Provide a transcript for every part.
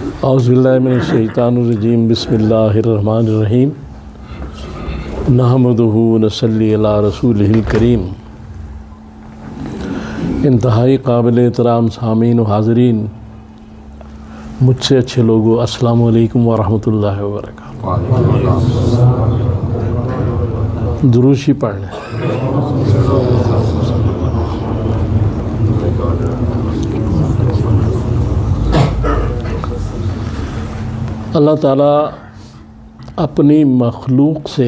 اعوذ باللہ من الشیطان الرجیم بسم اللہ الرحمن الرحیم نحمدہ ونصلی علی رسولہ الکریم۔ انتہائی قابل احترام سامعین و حاضرین، مجھ سے اچھے لوگوں، السلام علیکم ورحمۃ اللہ وبرکاتہ۔ دروشی پڑھ لیں۔ اللہ تعالیٰ اپنی مخلوق سے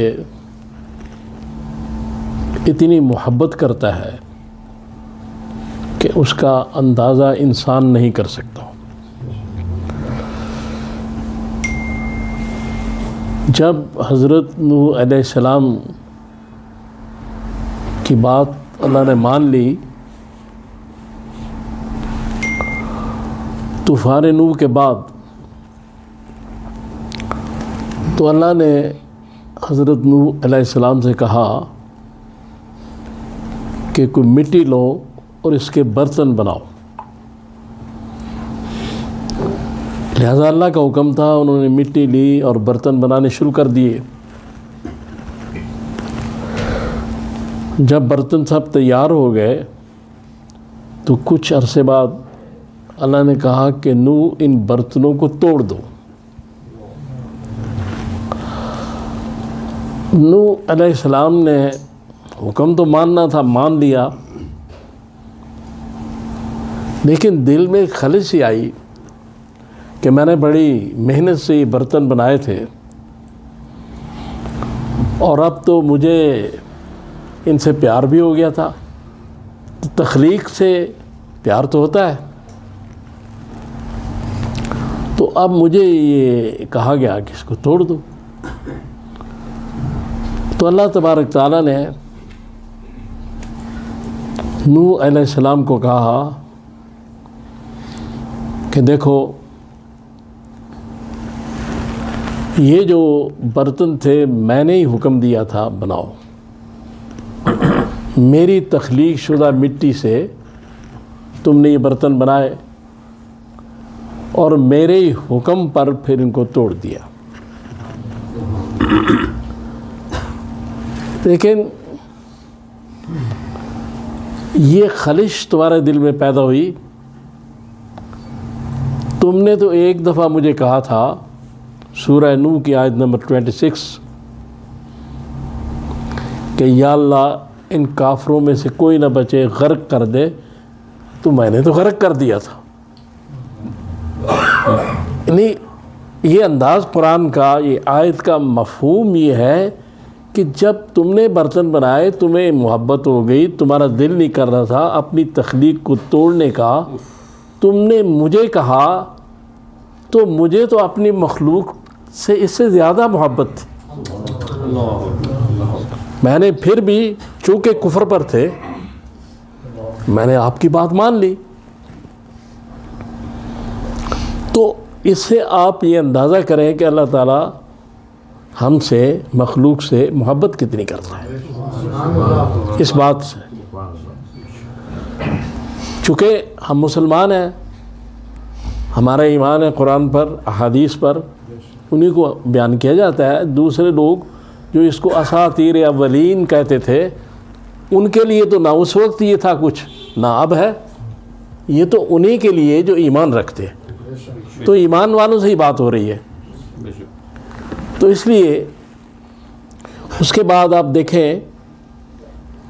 اتنی محبت کرتا ہے کہ اس کا اندازہ انسان نہیں کر سکتا۔ جب حضرت نوح علیہ السلام کی بات اللہ نے مان لی، طوفان نوح کے بعد تو اللہ نے حضرت نوح علیہ السلام سے کہا کہ کوئی مٹی لو اور اس کے برتن بناؤ۔ لہذا اللہ کا حکم تھا، انہوں نے مٹی لی اور برتن بنانے شروع کر دیے۔ جب برتن سب تیار ہو گئے تو کچھ عرصے بعد اللہ نے کہا کہ نوح ان برتنوں کو توڑ دو۔ نوح علیہ السلام نے حکم تو ماننا تھا، مان لیا، لیکن دل میں ایک خلش سی آئی کہ میں نے بڑی محنت سے یہ برتن بنائے تھے اور اب تو مجھے ان سے پیار بھی ہو گیا تھا۔ تخلیق سے پیار تو ہوتا ہے، تو اب مجھے یہ کہا گیا کہ اس کو توڑ دو۔ تو اللہ تبارک تعالیٰ نے نوح علیہ السلام کو کہا کہ دیکھو، یہ جو برتن تھے میں نے ہی حکم دیا تھا بناؤ، میری تخلیق شدہ مٹی سے تم نے یہ برتن بنائے اور میرے ہی حکم پر پھر ان کو توڑ دیا۔ لیکن یہ خلش تمہارے دل میں پیدا ہوئی، تم نے تو ایک دفعہ مجھے کہا تھا، سورہ نوح کی آیت نمبر 26، کہ یا اللہ ان کافروں میں سے کوئی نہ بچے، غرق کر دے، تو میں نے تو غرق کر دیا تھا۔ یعنی یہ انداز قرآن کا، یہ آیت کا مفہوم یہ ہے کہ جب تم نے برتن بنائے، تمہیں محبت ہو گئی، تمہارا دل نہیں کر رہا تھا اپنی تخلیق کو توڑنے کا، تم نے مجھے کہا، تو مجھے تو اپنی مخلوق سے اس سے زیادہ محبت تھی۔ میں نے پھر بھی چونکہ کفر پر تھے، میں نے آپ کی بات مان لی۔ تو اس سے آپ یہ اندازہ کریں کہ اللہ تعالیٰ ہم سے، مخلوق سے محبت کتنی کرتا ہے اس بات سے۔ چونکہ ہم مسلمان ہیں، ہمارا ایمان ہے قرآن پر، احادیث پر، انہی کو بیان کیا جاتا ہے۔ دوسرے لوگ جو اس کو اساطیر اولین کہتے تھے، ان کے لیے تو نہ اس وقت یہ تھا کچھ، نہ اب ہے، یہ تو انہی کے لیے جو ایمان رکھتے ہیں۔ تو ایمان والوں سے ہی بات ہو رہی ہے۔ تو اس لیے اس کے بعد آپ دیکھیں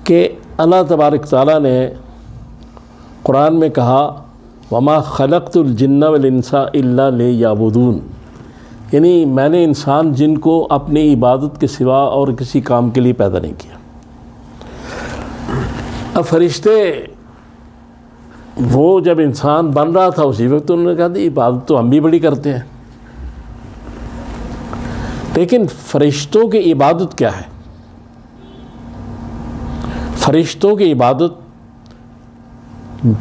کہ اللہ تبارک تعالیٰ نے قرآن میں کہا وَمَا خَلَقْتُ الْجِنَّ وَالْإِنسَ إِلَّا لِيَعْبُدُونَ، یعنی میں نے انسان جن کو اپنی عبادت کے سوا اور کسی کام کے لیے پیدا نہیں کیا۔ اب فرشتے وہ جب انسان بن رہا تھا اسی وقت انہوں نے کہا عبادت تو ہم بھی بڑی کرتے ہیں، لیکن فرشتوں کی عبادت کیا ہے؟ فرشتوں کی عبادت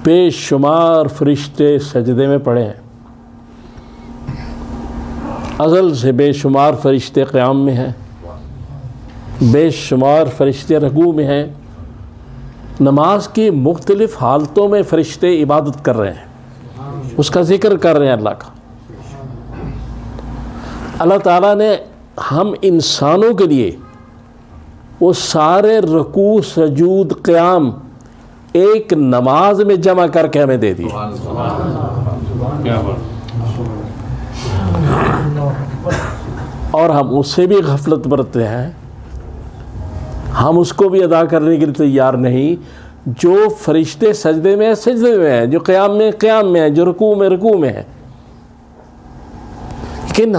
بے شمار فرشتے سجدے میں پڑے ہیں، ازل سے بے شمار فرشتے قیام میں ہیں، بے شمار فرشتے رکوع میں ہیں، نماز کی مختلف حالتوں میں فرشتے عبادت کر رہے ہیں، اس کا ذکر کر رہے ہیں اللہ کا۔ اللہ تعالیٰ نے ہم انسانوں کے لیے وہ سارے رکوع سجود قیام ایک نماز میں جمع کر کے ہمیں دے دیے. اور ہم اس سے بھی غفلت برتتے ہیں, ہم اس کو بھی ادا کرنے کے لیے تیار نہیں. جو فرشتے سجدے میں ہیں, جو قیام میں ہیں, جو رکوع میں ہیں, لیکن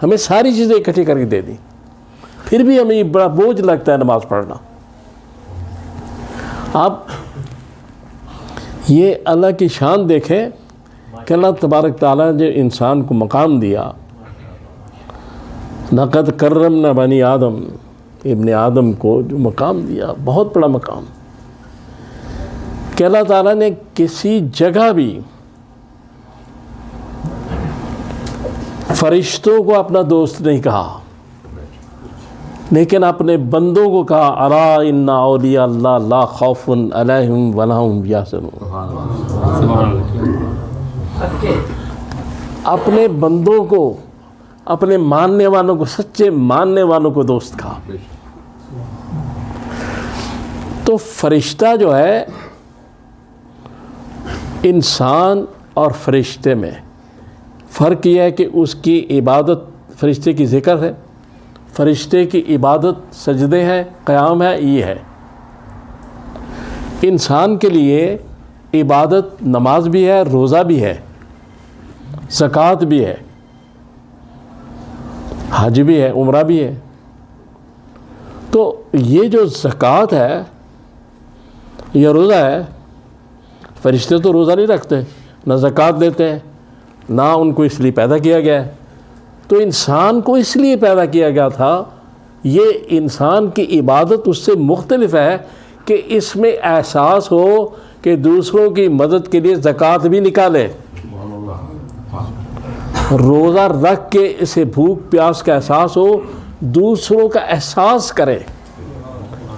ہمیں ساری چیزیں اکٹھی کر کے دے دی, پھر بھی ہمیں بڑا بوجھ لگتا ہے نماز پڑھنا. آپ یہ اللہ کی شان دیکھیں کہ اللہ تبارک تعالیٰ نے جو انسان کو مقام دیا, لقد کرمنا بنی آدم, ابن آدم کو جو مقام دیا, بہت بڑا مقام, کہ اللہ تعالیٰ نے کسی جگہ بھی فرشتوں کو اپنا دوست نہیں کہا, لیکن اپنے بندوں کو کہا الا ان اولیاء اللہ لا خوف علیہم ولا هم یحزنون. اپنے بندوں کو, اپنے ماننے والوں کو, سچے ماننے والوں کو دوست کہا. تو فرشتہ جو ہے, انسان اور فرشتے میں فرق یہ ہے کہ اس کی عبادت, فرشتے کی ذکر ہے, فرشتے کی عبادت سجدے ہیں, قیام ہے, یہ ہے. انسان کے لیے عبادت نماز بھی ہے, روزہ بھی ہے, زکوٰۃ بھی ہے, حج بھی ہے, عمرہ بھی ہے. تو یہ جو زکوٰۃ ہے, یہ روزہ ہے, فرشتے تو روزہ نہیں رکھتے, نہ زکوٰۃ دیتے ہیں, نہ ان کو اس لیے پیدا کیا گیا ہے. تو انسان کو اس لیے پیدا کیا گیا تھا, یہ انسان کی عبادت اس سے مختلف ہے کہ اس میں احساس ہو کہ دوسروں کی مدد کے لیے زکوٰۃ بھی نکالے, روزہ رکھ کے اسے بھوک پیاس کا احساس ہو, دوسروں کا احساس کرے.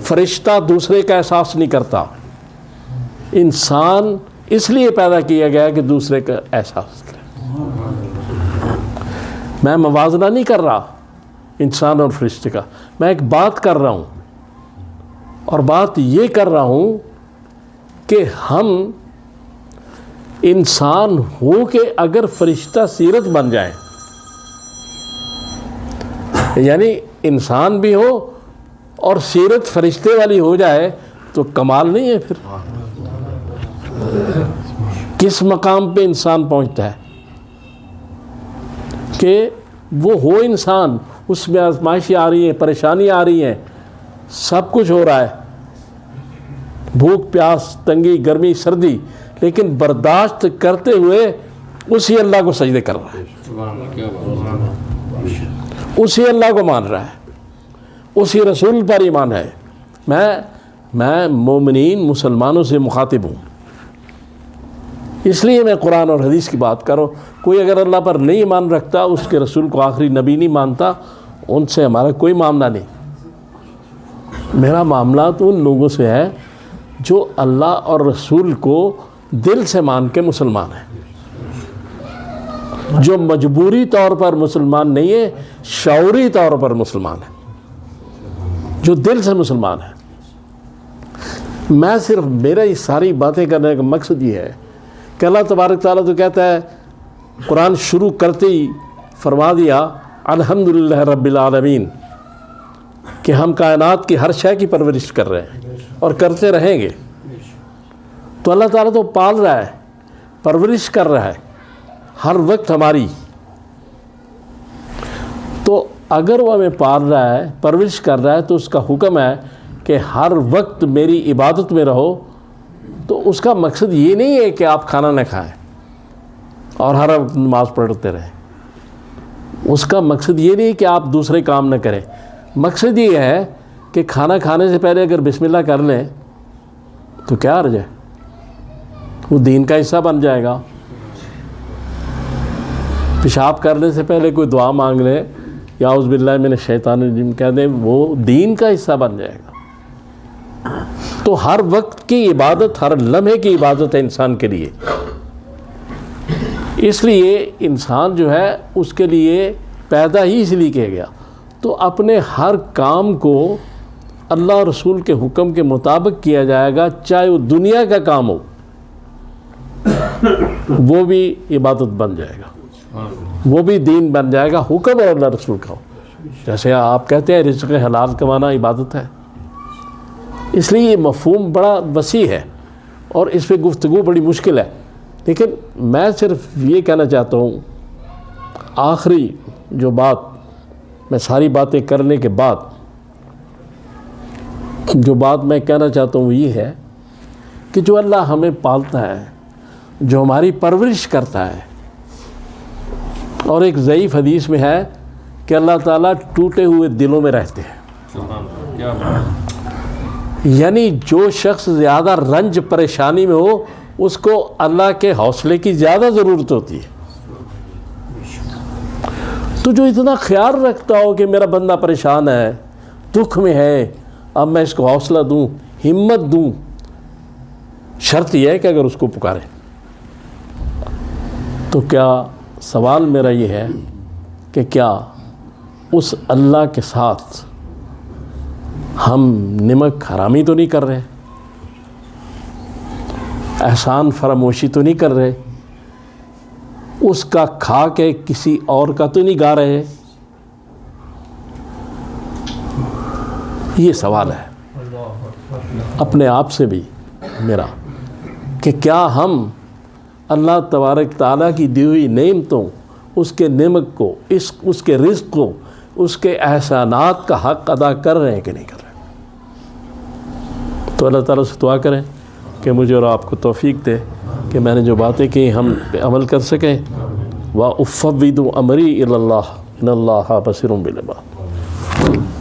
فرشتہ دوسرے کا احساس نہیں کرتا, انسان اس لیے پیدا کیا گیا کہ دوسرے کا احساس کرے. میں موازنہ نہیں کر رہا انسان اور فرشتے کا, میں ایک بات کر رہا ہوں, اور بات یہ کر رہا ہوں کہ ہم انسان ہو کے اگر فرشتہ سیرت بن جائیں, یعنی انسان بھی ہو اور سیرت فرشتے والی ہو جائے, تو کمال نہیں ہے پھر؟ کس مقام پہ انسان پہنچتا ہے کہ وہ ہو انسان, اس میں آزمائشیں آ رہی ہیں, پریشانیاں آ رہی ہیں, سب کچھ ہو رہا ہے, بھوک پیاس تنگی گرمی سردی, لیکن برداشت کرتے ہوئے اسی اللہ کو سجدے کر رہا ہے, اسی اللہ کو مان رہا ہے, اسی رسول پر ایمان ہے. میں مومنین مسلمانوں سے مخاطب ہوں, اس لیے میں قرآن اور حدیث کی بات کروں. کوئی اگر اللہ پر نہیں ایمان رکھتا, اس کے رسول کو آخری نبی نہیں مانتا, ان سے ہمارا کوئی معاملہ نہیں. میرا معاملہ تو ان لوگوں سے ہے جو اللہ اور رسول کو دل سے مان کے مسلمان ہیں, جو مجبوری طور پر مسلمان نہیں ہے, شعوری طور پر مسلمان ہے, جو دل سے مسلمان ہے. میں صرف, میرا یہ ساری باتیں کرنے کا مقصد یہ ہے کہ اللہ تبارک تعالیٰ تو کہتا ہے, قرآن شروع کرتے ہی فرما دیا الحمدللہ رب العالمین, کہ ہم کائنات کی ہر شے کی پرورش کر رہے ہیں اور کرتے رہیں گے. تو اللہ تعالیٰ تو پال رہا ہے, پرورش کر رہا ہے ہر وقت ہماری. تو اگر وہ ہمیں پال رہا ہے, پرورش کر رہا ہے, تو اس کا حکم ہے کہ ہر وقت میری عبادت میں رہو. تو اس کا مقصد یہ نہیں ہے کہ آپ کھانا نہ کھائیں اور ہر وقت نماز پڑھتے رہیں. اس کا مقصد یہ نہیں کہ آپ دوسرے کام نہ کریں. مقصد یہ ہے کہ کھانا کھانے سے پہلے اگر بسم اللہ کر لیں تو کیا حرج ہے, وہ دین کا حصہ بن جائے گا. پیشاب کرنے سے پہلے کوئی دعا مانگ لے یا اعوذ باللہ من الشیطان الرجیم کہہ دیں, وہ دین کا حصہ بن جائے گا. تو ہر وقت کی عبادت, ہر لمحے کی عبادت ہے انسان کے لیے. اس لیے انسان جو ہے اس کے لیے پیدا ہی اس لیے کیا گیا. تو اپنے ہر کام کو اللہ اور رسول کے حکم کے مطابق کیا جائے گا، چاہے وہ دنیا کا کام ہو، وہ بھی عبادت بن جائے گا، وہ بھی دین بن جائے گا، حکم اور اللہ رسول کا ہو. جیسے آپ کہتے ہیں رزق حلال کمانا عبادت ہے. اس لیے یہ مفہوم بڑا وسیع ہے اور اس پہ گفتگو بڑی مشکل ہے. لیکن میں صرف یہ کہنا چاہتا ہوں، آخری جو بات، میں ساری باتیں کرنے کے بعد جو بات میں کہنا چاہتا ہوں وہ یہ ہے کہ جو اللہ ہمیں پالتا ہے، جو ہماری پرورش کرتا ہے، اور ایک ضعیف حدیث میں ہے کہ اللہ تعالیٰ ٹوٹے ہوئے دلوں میں رہتے ہیں. یعنی جو شخص زیادہ رنج پریشانی میں ہو اس کو اللہ کے حوصلے کی زیادہ ضرورت ہوتی ہے. تو جو اتنا خیال رکھتا ہو کہ میرا بندہ پریشان ہے، دکھ میں ہے، اب میں اس کو حوصلہ دوں، ہمت دوں، شرط یہ ہے کہ اگر اس کو پکارے. تو کیا سوال میرا یہ ہے کہ کیا اس اللہ کے ساتھ ہم نمک حرامی تو نہیں کر رہے، احسان فراموشی تو نہیں کر رہے، اس کا کھا کے کسی اور کا تو نہیں گا رہے؟ یہ سوال ہے اپنے آپ سے بھی میرا کہ کیا ہم اللہ تبارک تعالیٰ کی دی ہوئی نعمتوں، اس کے نعمت کو، اس کے رزق کو، اس کے احسانات کا حق ادا کر رہے ہیں کہ نہیں کر رہے؟ تو اللہ تعالیٰ سے دعا کریں کہ مجھے اور آپ کو توفیق دے کہ میں نے جو باتیں کی ہم پہ عمل کر سکیں. وَأُفَوِّضُ أَمْرِي إِلَى اللَّهِ إِنَّ اللَّهَ بَصِيرٌ بِالْعِبَادِ.